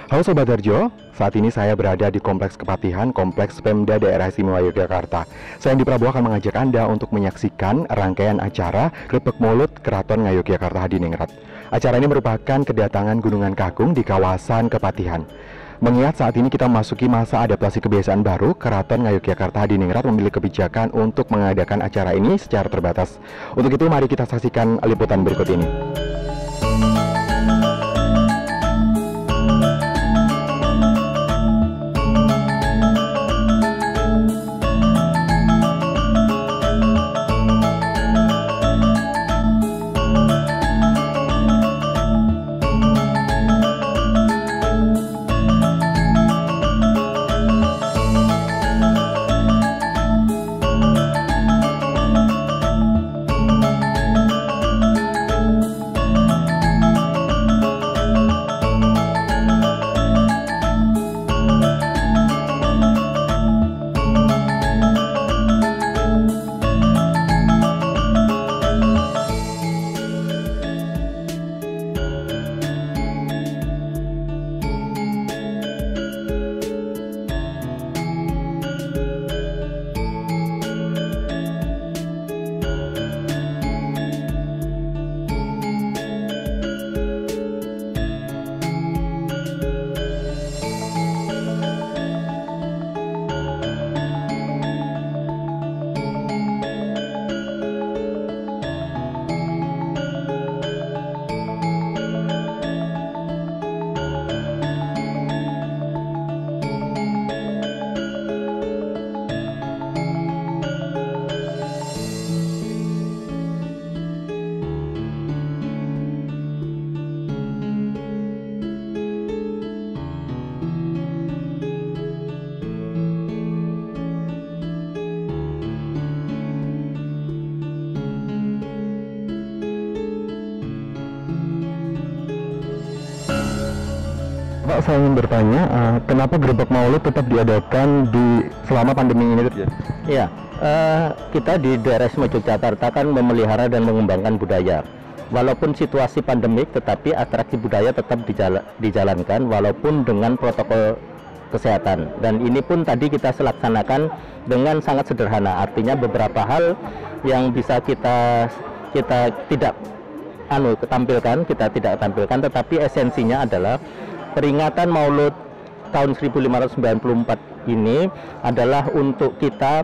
Halo Sobat Harjo, saat ini saya berada di Kompleks Kepatihan, Kompleks Pemda Daerah Istimewa Yogyakarta. Saya Andi Prabowo akan mengajak Anda untuk menyaksikan rangkaian acara Grebeg Maulud Keraton Ngayogyakarta Hadiningrat. Acara ini merupakan kedatangan Gunungan Kakung di kawasan Kepatihan. Mengingat saat ini kita memasuki masa adaptasi kebiasaan baru, Keraton Ngayogyakarta Hadiningrat memilih kebijakan untuk mengadakan acara ini secara terbatas. Untuk itu mari kita saksikan liputan berikut ini. Pak, saya ingin bertanya, kenapa Grebeg Maulud tetap diadakan selama pandemi ini? Ya, kita di daerah Istimewa Yogyakarta kan memelihara dan mengembangkan budaya. Walaupun situasi pandemik, tetapi atraksi budaya tetap dijalankan walaupun dengan protokol kesehatan. Dan ini pun tadi kita laksanakan dengan sangat sederhana. Artinya beberapa hal yang bisa kita tidak tampilkan, tetapi esensinya adalah peringatan Maulud tahun 1594 ini adalah untuk kita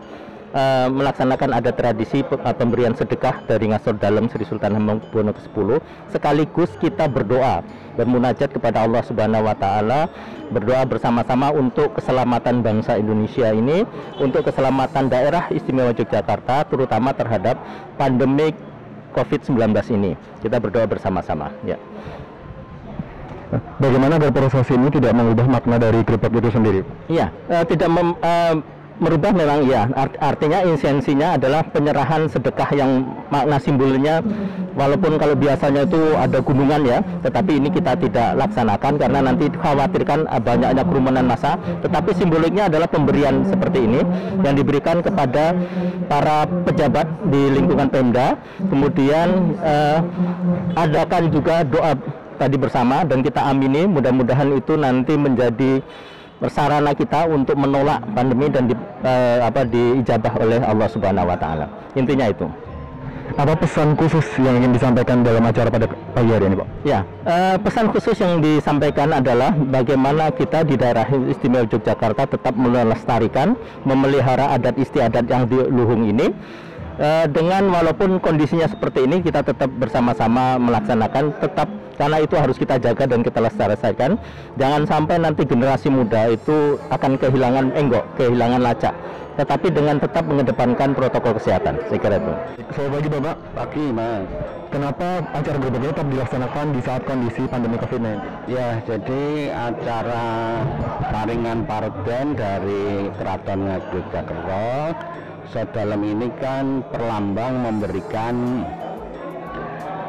melaksanakan ada tradisi pemberian sedekah dari Ngasor Dalem Sri Sultan Hamengkubuwono ke-10, sekaligus kita berdoa, bermunajat kepada Allah Subhanahu wa Ta'ala, berdoa bersama-sama untuk keselamatan bangsa Indonesia ini, untuk keselamatan daerah Istimewa Yogyakarta, terutama terhadap pandemik COVID-19 ini. Kita berdoa bersama-sama, ya. Bagaimana agar proses ini tidak mengubah makna dari grebeg itu sendiri? Iya, tidak merubah memang ya. Artinya esensinya adalah penyerahan sedekah yang makna simbolnya, walaupun kalau biasanya itu ada gunungan ya, tetapi ini kita tidak laksanakan karena nanti khawatirkan banyaknya kerumunan massa. Tetapi simboliknya adalah pemberian seperti ini yang diberikan kepada para pejabat di lingkungan Pemda. Kemudian adakan juga doa tadi bersama dan kita amini, mudah-mudahan itu nanti menjadi sarana kita untuk menolak pandemi dan diijabah oleh Allah Subhanahu wa Ta'ala. Intinya itu. Apa pesan khusus yang ingin disampaikan dalam acara pada pagi hari ini, Pak? Ya, pesan khusus yang disampaikan adalah bagaimana kita di daerah Istimewa Yogyakarta tetap melestarikan, memelihara adat istiadat yang di Luhung ini. Dengan walaupun kondisinya seperti ini, kita tetap bersama-sama melaksanakan, tetap karena itu harus kita jaga dan kita lestarikan. Jangan sampai nanti generasi muda itu akan kehilangan lacak, tetapi dengan tetap mengedepankan protokol kesehatan. Saya kira itu. Selamat pagi, Bapak. Pagi, Mas. Kenapa acara grebeg ini tetap dilaksanakan di saat kondisi pandemi COVID-19? Ya, jadi acara taringan parden dari Keraton Ngayogyakarta Sadalem ini kan perlambang memberikan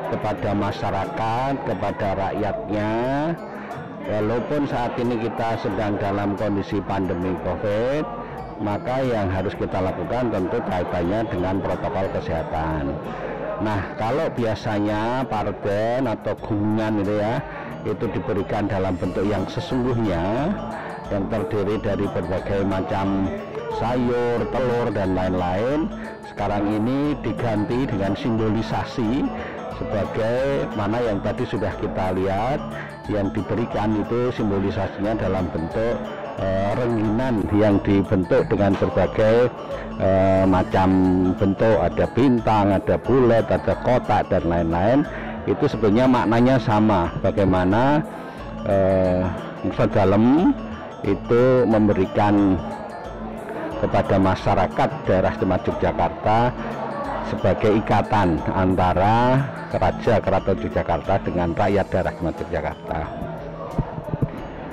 kepada masyarakat, kepada rakyatnya, walaupun saat ini kita sedang dalam kondisi pandemi COVID, maka yang harus kita lakukan tentu kaitannya dengan protokol kesehatan. Nah, kalau biasanya parden atau gunungan itu diberikan dalam bentuk yang sesungguhnya, yang terdiri dari berbagai macam sayur, telur, dan lain-lain. Sekarang ini diganti dengan simbolisasi sebagai mana yang tadi sudah kita lihat, yang diberikan itu simbolisasinya dalam bentuk rengginan yang dibentuk dengan berbagai macam bentuk, ada bintang, ada bulat, ada kotak, dan lain-lain. Itu sebenarnya maknanya sama, bagaimana Nusa Dalem itu memberikan kepada masyarakat daerah istimewa Yogyakarta sebagai ikatan antara Raja Keraton Yogyakarta dengan rakyat daerah istimewa Yogyakarta.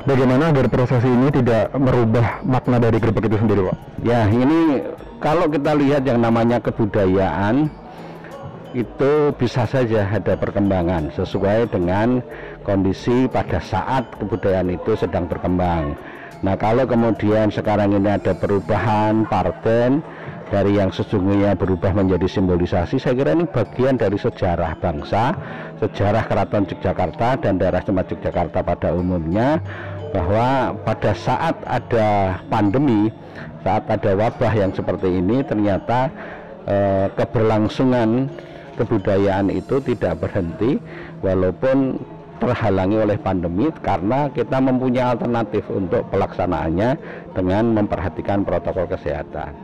Bagaimana agar prosesi ini tidak merubah makna dari gerbek itu sendiri, Pak? Ya, ini kalau kita lihat yang namanya kebudayaan itu bisa saja ada perkembangan sesuai dengan kondisi pada saat kebudayaan itu sedang berkembang. Nah, kalau kemudian sekarang ini ada perubahan parden dari yang sesungguhnya berubah menjadi simbolisasi, saya kira ini bagian dari sejarah bangsa, sejarah Keraton Yogyakarta dan daerah istimewa Yogyakarta pada umumnya, bahwa pada saat ada pandemi, saat ada wabah yang seperti ini, ternyata keberlangsungan kebudayaan itu tidak berhenti walaupun terhalangi oleh pandemi, karena kita mempunyai alternatif untuk pelaksanaannya dengan memperhatikan protokol kesehatan.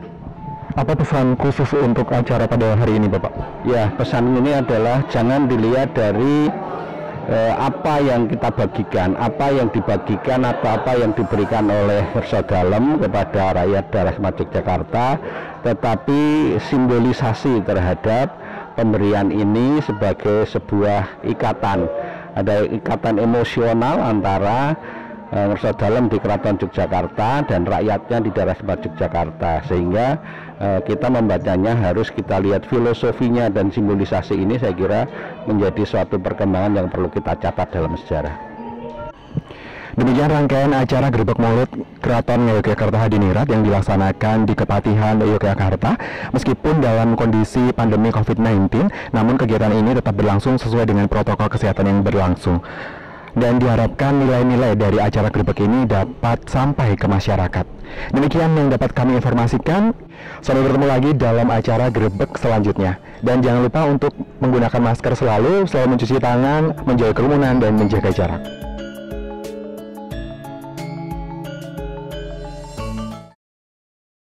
Apa pesan khusus untuk acara pada hari ini, Bapak? Ya, pesan ini adalah jangan dilihat dari apa yang kita bagikan, apa yang dibagikan atau apa yang diberikan oleh Nusa Dalem kepada rakyat daerah istimewa Yogyakarta, tetapi simbolisasi terhadap pemberian ini sebagai sebuah ikatan. Ada ikatan emosional antara Nusa Dalem di Keraton Yogyakarta dan rakyatnya di daerah istimewa Yogyakarta, sehingga kita membacanya harus kita lihat filosofinya dan simbolisasi ini. Saya kira menjadi suatu perkembangan yang perlu kita catat dalam sejarah. Demikian rangkaian acara Gerbek Maulud Keraton Yogyakarta Hadiningrat yang dilaksanakan di Kepatihan Yogyakarta. Meskipun dalam kondisi pandemi COVID-19, namun kegiatan ini tetap berlangsung sesuai dengan protokol kesehatan yang berlangsung. Dan diharapkan nilai-nilai dari acara Gerbek ini dapat sampai ke masyarakat. Demikian yang dapat kami informasikan. Sampai bertemu lagi dalam acara Gerbek selanjutnya. Dan jangan lupa untuk menggunakan masker selalu mencuci tangan, menjauhi kerumunan, dan menjaga jarak.